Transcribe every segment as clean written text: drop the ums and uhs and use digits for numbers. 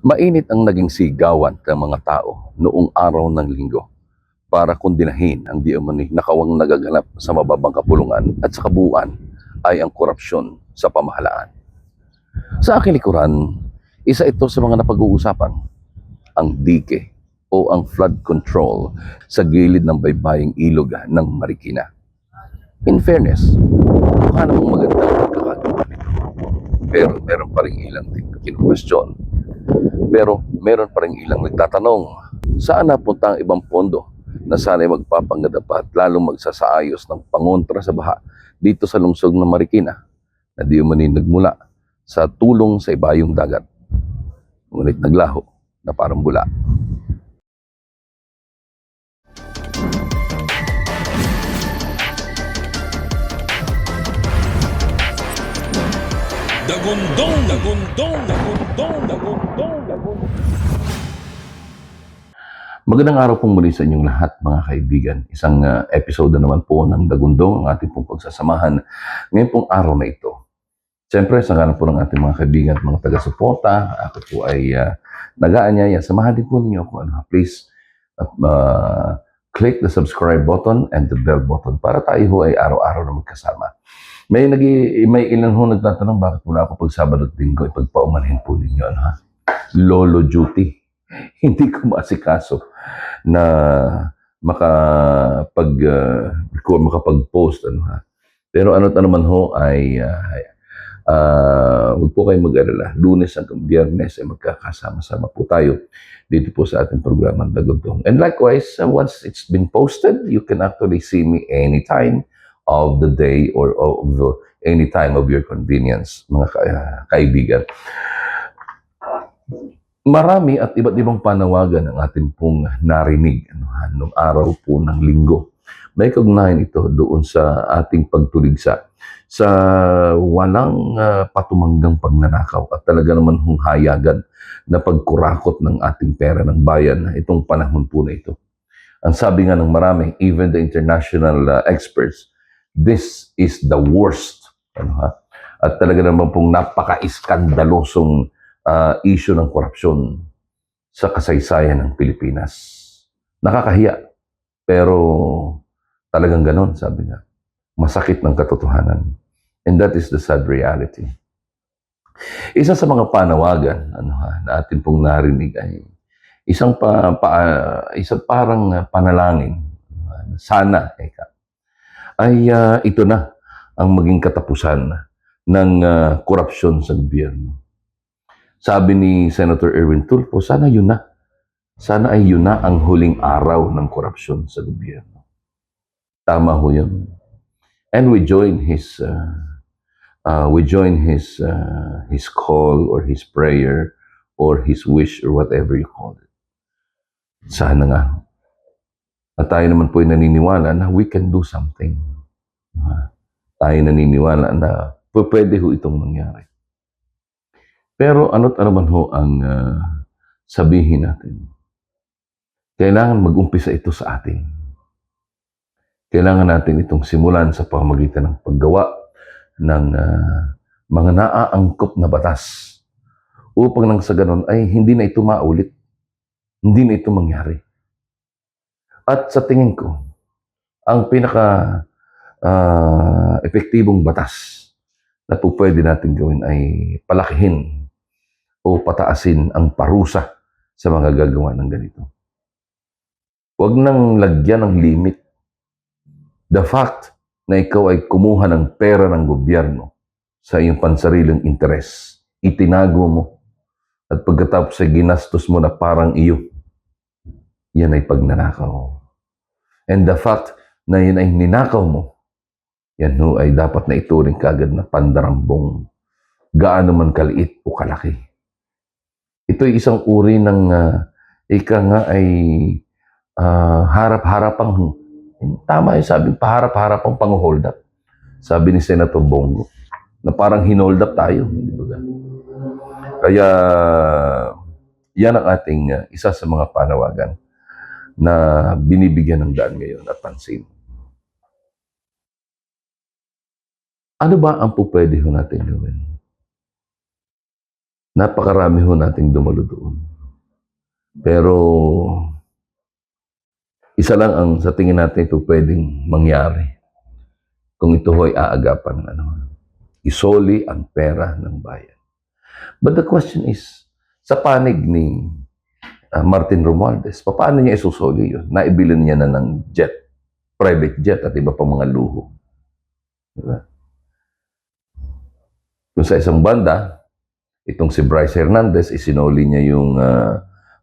Mainit ang naging sigawan ng mga tao noong araw ng linggo para kondinahin ang di umano'y nakawang nagaganap sa mababang kapulungan at sa kabuuan ay ang korupsyon sa pamahalaan. Sa aking likuran, isa ito sa mga napag-uusapan, ang dike o ang flood control sa gilid ng baybaying ilog ng Marikina. In fairness, mukha namang magandang pagkakagawa nito. Pero meron pa rin ilang kinu-question. Pero meron pa rin ilang nagtatanong, saan napunta ang ibang pondo na sana'y magpapanggap at lalong magsasaayos ng pangontra sa baha dito sa lungsod ng Marikina na di umano'y nagmula sa tulong sa ibayong dagat. Ngunit naglaho na parang bula. Dagundong, dagundong, dagundong, dagundong, dagundong. Magandang araw po muli sa inyong lahat mga kaibigan. Isang episode na naman po ng Dagundong, ang ating pong pagsasamahan ngayon pong araw na ito. Siyempre, sa ngalan po ng ating mga kaibigan at mga taga-suporta, ako po ay nag-aanyaya. Samahan din po ninyo ako. Please click the subscribe button and the bell button para tayo ho ay araw-araw na magkasama. May ilan ho nagtatanong bakit mula ako pag Sabado at Linggo ipagpaumanhin po ninyo. Lolo duty. Hindi ko maasikaso na makapag-post. Pero ano't ano man ho ay huwag po kayong mag-alala. Lunes hanggang Biyernes ay magkakasama-sama po tayo dito po sa ating programa Dagundong. And likewise, once it's been posted, you can actually see me anytime of the day or any time of your convenience, mga kaibigan. Marami at iba't ibang panawagan ang ating pong narinig noong araw po ng linggo. May kaugnayan ito doon sa ating pagtuligsa sa walang patumanggang pagnanakaw at talaga naman hayagan na pagkurakot ng ating pera ng bayan itong panahon po na ito. Ang sabi nga ng marami, even the international experts, this is the worst. At talaga naman pong napaka-iskandalosong issue ng korupsyon sa kasaysayan ng Pilipinas. Nakakahiya, pero talagang ganon, sabi nga. Masakit ng katotohanan. And that is the sad reality. Isa sa mga panawagan na atin pong narinig ay isang parang panalangin. Sana, ay ito na ang maging katapusan ng korupsyon sa gobyerno. Sabi ni Senator Erwin Tulfo, sana yun na. Sana ay yun na ang huling araw ng korupsyon sa gobyerno. Tama ho yun. And we join his call or his prayer or his wish or whatever you call it. Sana nga. At tayo naman po ay naniniwala na we can do something. Tayo naniniwala na pwede ho itong mangyari. Pero ano't ano man ho ang sabihin natin, kailangan mag-umpisa ito sa atin. Kailangan natin itong simulan sa pamamagitan ng paggawa ng mga naaangkop na batas upang nang sa ganon ay hindi na ito maulit, hindi na ito mangyari. At sa tingin ko, ang pinaka-epektibong batas na po pwede natin gawin ay palakihin o pataasin ang parusa sa mga gagawa ng ganito. Huwag nang lagyan ng limit. The fact na ikaw ay kumuha ng pera ng gobyerno sa iyong pansariling interes, itinago mo, at pagkatapos ay ginastos mo na parang iyo, yan ay pagnanakaw. And the fact na yan ay ninakaw mo, yan ho ay dapat na ituring kagad na pandarambong, gaano man kaliit o kalaki. Ito'y isang uri ng ika nga ay harap-harapang, tama yung sabi, paharap-harapang pang-hold up. Sabi ni Senator Bongo, na parang hinold up tayo. Di ba? Kaya, yan ang ating isa sa mga panawagan na binibigyan ng daan ngayon at pansin. Ano ba ang pupwede ho natin gawin? Napakarami ho nating dumalo doon. Pero isa lang ang sa tingin natin ito pwedeng mangyari kung ito ho'y aagapan ng isoli ang pera ng bayan. But the question is, sa panig ni Martin Romualdez, paano niya isusoli yun? Naibili niya na ng jet, private jet at iba pang mga luho. Diba? Kung sa isang banda, itong si Bryce Hernandez, isinoli niya yung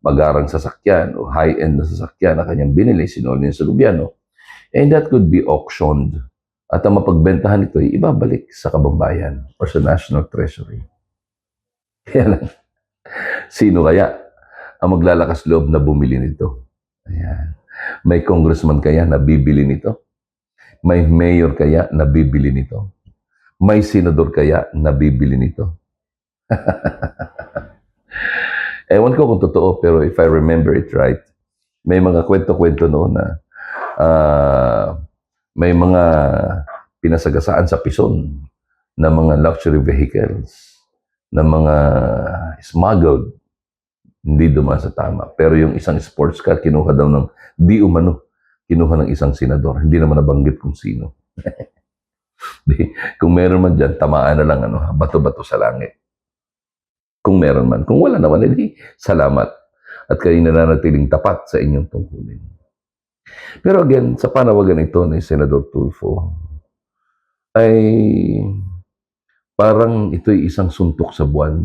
magarang sasakyan o high-end na sasakyan na kanyang binili, sinoli niya sa gobyerno, and that could be auctioned. At ang mapagbentahan ito ay ibabalik sa kabambayan or sa National Treasury. Kaya lang, sino kaya ang maglalakas loob na bumili nito? Ayan. May congressman kaya na bibili nito? May mayor kaya na bibili nito? May senador kaya na bibili nito? Ewan ko kung totoo, pero if I remember it right, may mga kwento-kwento noon na may mga pinasagasaan sa Pison na mga luxury vehicles, na mga smuggled, hindi dumaan sa tama. Pero yung isang sports car, kinuha daw ng di umano, kinuha ng isang senador. Hindi naman nabanggit kung sino. Kung meron man dyan, tamaan na lang bato-bato sa langit. Kung meron man. Kung wala naman, hindi, salamat. At kayo nananatiling tapat sa inyong tungkulin. Pero again, sa panawagan ito ni Senador Tulfo, ay parang ito'y isang suntok sa buwan,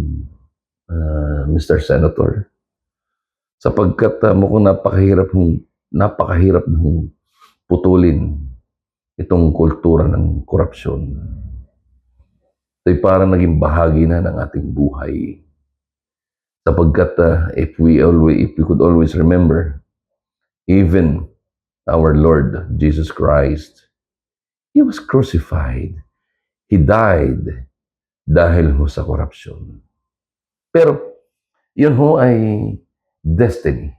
Mr. Senator. Sapagkat mukhang napakahirap nung putulin itong kultura ng korupsyon. Ito'y parang naging bahagi na ng ating buhay. Sapagkat if we could always remember, even our Lord Jesus Christ, He was crucified. He died dahil ho sa korupsyon. Pero yun ho ay destiny.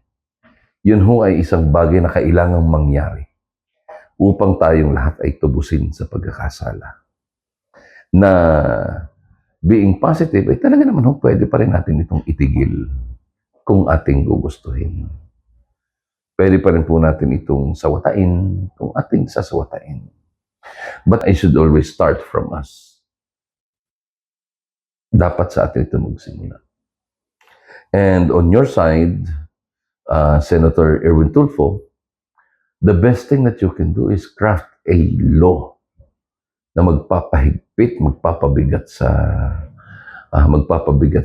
Yun ho ay isang bagay na kailangang mangyari upang tayong lahat ay tubusin sa pagkakasala. Na being positive, ay talaga naman ho, pwede pa rin natin itong itigil kung ating gugustuhin. Pwede pa rin po natin itong sawatain kung ating sasawatain. But I should always start from us. Dapat sa atin ito magsimula. And on your side, Senator Erwin Tulfo, the best thing that you can do is craft a law na magpapahigbit, magpapabigat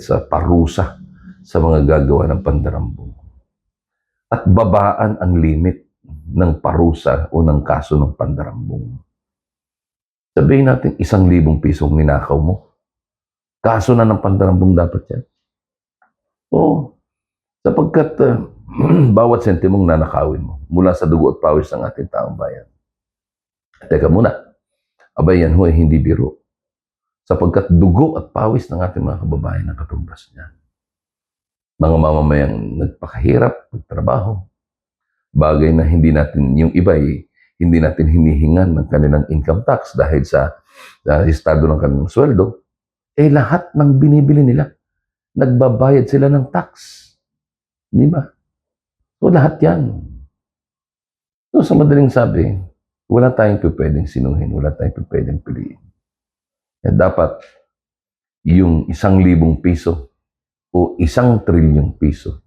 sa parusa sa mga gagawa ng pandarambong. At babaan ang limit ng parusa o ng kaso ng pandarambong. Sabihin natin, 1,000 pisong ninakaw mo. Kaso na ng pandarambong dapat yan. Oo. Sapagkat bawat sentimong nanakawin mo mula sa dugo at pawis ng ating taong bayan. Teka muna. Abay, yan ho ay hindi biro. Sapagkat dugo at pawis ng ating mga kababayan ang katumbas niya. Mga mamamayang nagpakahirap, nagtrabaho, bagay na hindi natin, yung iba hindi natin hinihingan ng kanilang income tax dahil sa estado ng kanilang sweldo, lahat ng binibili nila, nagbabayad sila ng tax. Di ba? So lahat yan. So sa madaling sabi, wala tayong pwedeng sinuhin, wala tayong pwedeng piliin. Dapat yung 1,000 piso o 1 trilyong piso,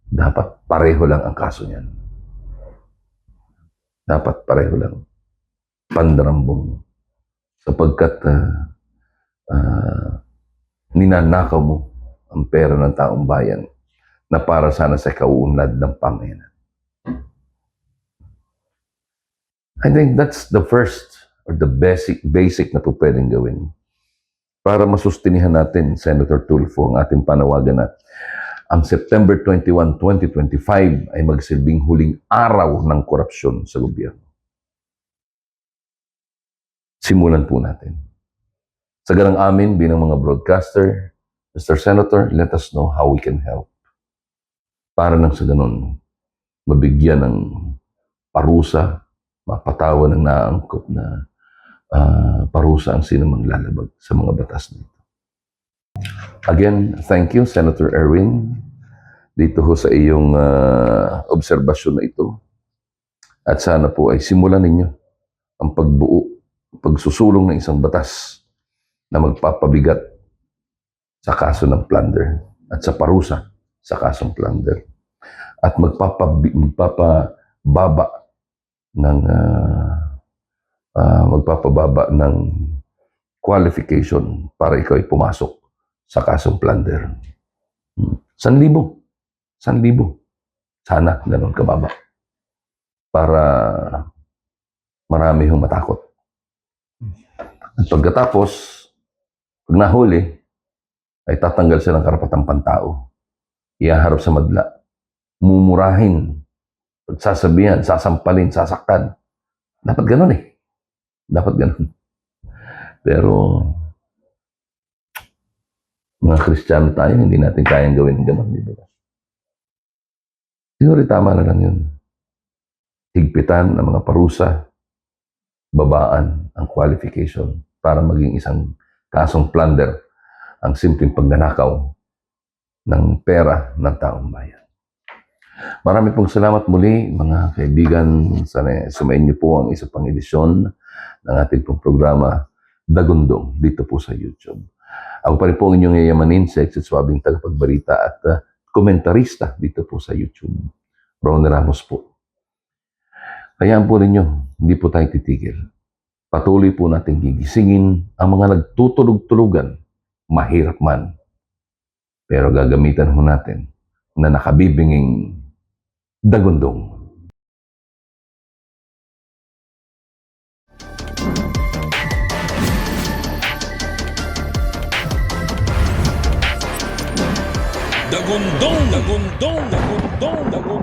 dapat pareho lang ang kaso niyan. Dapat pareho lang. Pandarambong. Sapagkat ninanakaw mo ang pera ng taong bayan na para sana sa kauunlad ng Panginoon. I think that's the first or the basic na po pwedeng gawin para masustinihan natin, Senator Tulfo, ang ating panawagan na ang September 21, 2025 ay magsilbing huling araw ng korupsyon sa gobyerno. Simulan po natin. Sa ganang amin, bilang mga broadcaster, Mr. Senator, let us know how we can help. Para nang sa ganun, mabigyan ng parusa, mapatawan ng naangkop na parusa ang sinumang lalabag sa mga batas nito. Again, thank you, Senator Erwin, dito ho sa iyong obserbasyon na ito. At sana po ay simulan ninyo ang pagsusulong ng isang batas na magpapabigat sa kaso ng plunder at sa parusa sa kasong plunder at magpapababa ng qualification para ikaw ay pumasok sa kasong plunder. 1,000. 1,000. Sana ganun kababa. Para marami hong matakot. At pagkatapos, pag nahuli, ay tatanggal siya ng karapatang pantao. Ihaharap sa madla. Mumurahin. Pagsasabihan, sasampalin, sasaktan. Dapat ganun eh. Dapat ganun. Pero, mga Kristiyano tayo, hindi natin kayang gawin ganun. Di ba? Siguro tama na lang yun. Higpitan ng mga parusa, babaan ang qualification para maging isang kasong plunder ang simpleng pagnanakaw ng pera ng taong bayan. Marami pong salamat muli mga kaibigan. Sana sumayin niyo po ang isa pang edisyon ng ating pong programa Dagundong dito po sa YouTube. Ako pa rin po ang inyong yayamanin, sex at swabing tagapagbalita at komentarista dito po sa YouTube. Ron Ramos po. Hayaan po ninyo, hindi po tayo titigil. Patuloy po natin gigisingin ang mga nagtutulog-tulugan, mahirap man. Pero gagamitan ho natin na nakabibinging dagundong. Dagundong, dagundong, dagundong, dagundong.